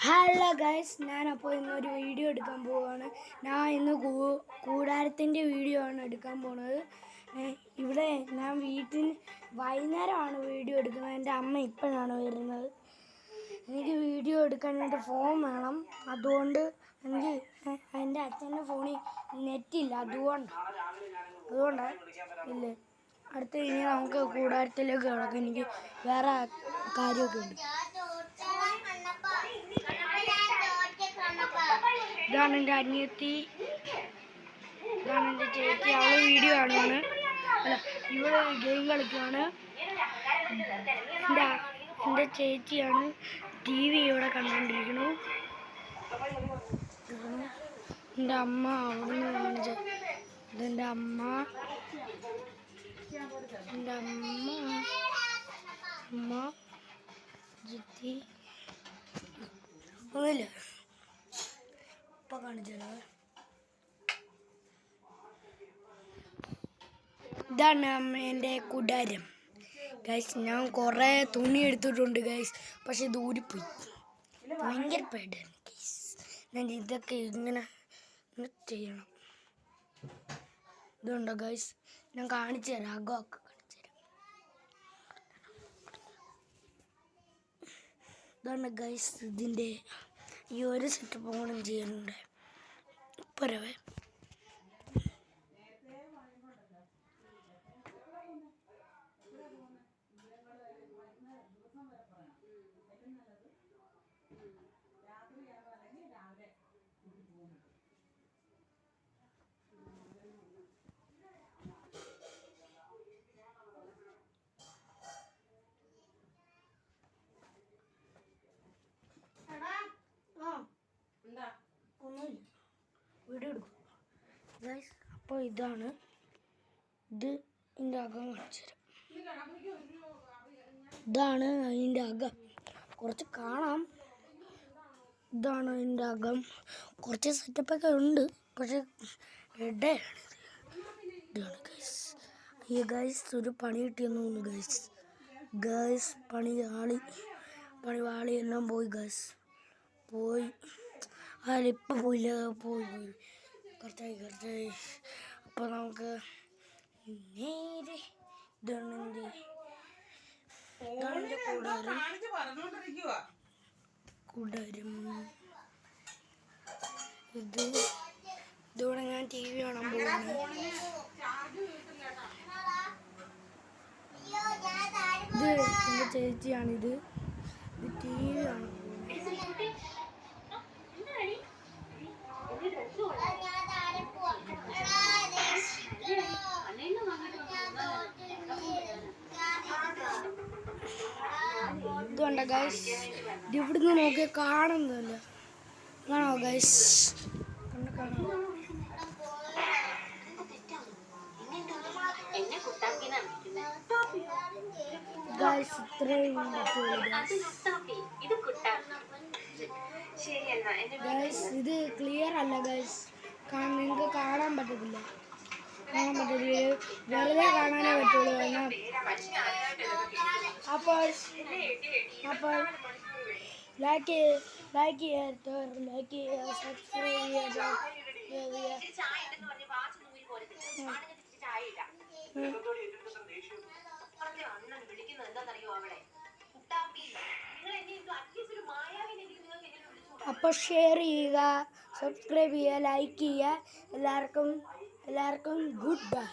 Hello guys, ഞാനപ്പോൾ ഇന്നൊരു video എടുക്കാൻ പോവുകയാണ്. ഞാൻ ഇന്ന് കൂടാരത്തിൻ്റെ വീഡിയോ ആണ് എടുക്കാൻ പോകുന്നത്. ഇവിടെ ഞാൻ വീട്ടിൽ വൈകുന്നേരമാണ് വീഡിയോ എടുക്കുന്നത്. എൻ്റെ അമ്മ ഇപ്പോഴാണ് വരുന്നത്. എനിക്ക് വീഡിയോ എടുക്കാനായിട്ട് ഫോൺ വേണം. അതുകൊണ്ട് എനിക്ക് എൻ്റെ അച്ഛൻ്റെ ഫോണിൽ നെറ്റില്ല. അതുകൊണ്ടാണ് ഇല്ലേ. അടുത്ത ഇനി നമുക്ക് കൂടാരത്തിലേക്ക് കിടക്കാം. എനിക്ക് വേറെ കാര്യമൊക്കെ ഉണ്ട്. ഇതാണ് എൻ്റെ അനിയത്തി, ഇതാണ് എൻ്റെ ചേച്ചി. അവള് വീഡിയോ കാണുവാണ്. അല്ല, ഇവിടെ ഗെയിം കളിക്കുവാണ്. എൻ്റെ ചേച്ചിയാണ് TV ഇവിടെ കണ്ടുകൊണ്ടിരിക്കുന്നു. എൻ്റെ അമ്മ അവിടുന്ന് കാണിച്ച ഇതെൻ്റെ അമ്മ. എൻ്റെ അമ്മ ജിത്തി ഒന്നുമില്ല, ഇപ്പം കാണിച്ചത്. ഇതാണ് എൻ്റെ കൂടാരം ഗൈസ്. ഞാൻ കുറേ തുണി എടുത്തിട്ടുണ്ട് ഗൈസ്, പക്ഷെ ഇത് ഊരിപ്പോയി. ഭയങ്കര പേടിയാണ് ഗൈസ്. ഞാൻ ഇതൊക്കെ ഇങ്ങനെ ചെയ്യണം. ഇതുണ്ടോ ഗൈസ്, ഞാൻ കാണിച്ചു തരാം. അകമൊക്കെ കാണിച്ചു തരാം. ഇതാണ് ഗൈസ് ഇതിൻ്റെ ഈ ഒരു സെറ്റപ്പ് ഓണം ചെയ്യാനുണ്ട്. പറവേ ഒന്നുമില്ല, വീഡിയോ എടുക്കും ഗൈസ്. അപ്പോൾ ഇതാണ് ഇത്. ഇതിൻ്റെ അകം കാണിച്ചു തരാം. ഇതാണ് അതിൻ്റെ അകം. കുറച്ച് കാണാം. ഇതാണ് അതിൻ്റെ അകം. കുറച്ച് സെറ്റപ്പൊക്കെ ഉണ്ട്, പക്ഷെ ഇടയാണ്. ഇതാണ് ഗൈസ്. ഈ ഗൈസ് ഒരു പണി കിട്ടിയെന്ന് തോന്നുന്നു ഗൈസ്. പണി വാളി എല്ലാം പോയി ഗൈസ്. അതിലിപ്പോൾ പോയി കുറച്ചായി. അപ്പോൾ നമുക്ക് നേരെ ഇതാണ് കൂടാരം. ഇതോടെ ഞാൻ TV കാണാൻ പോകുന്നു. ഇത് എൻ്റെ ചേച്ചിയാണിത്. TV കാണാൻ പോകുന്നത്. ഇതുകൊണ്ട് ഗൈസ്, ഇത് ഇവിടുന്ന് നോക്കി കാണുന്നില്ല. കാണോ ഗൈസ്, കാണോ ഗൈസ്. ഇത്രയും ഗൈസ്, ഇത് ക്ലിയർ അല്ല ഗൈസ്. നിങ്ങൾക്ക് കാണാൻ പറ്റത്തില്ല. വെറുതെ കാണാനേ പറ്റുള്ളൂ. അപ്പോൾ ലൈക്ക് ചെയ്യുക, സബ്സ്ക്രൈബ് ചെയ്യുക. അപ്പോൾ ഷെയർ ചെയ്യുക, സബ്സ്ക്രൈബ് ചെയ്യുക, ലൈക്ക് ചെയ്യുക. എല്ലാവർക്കും ഗുഡ് ബൈ.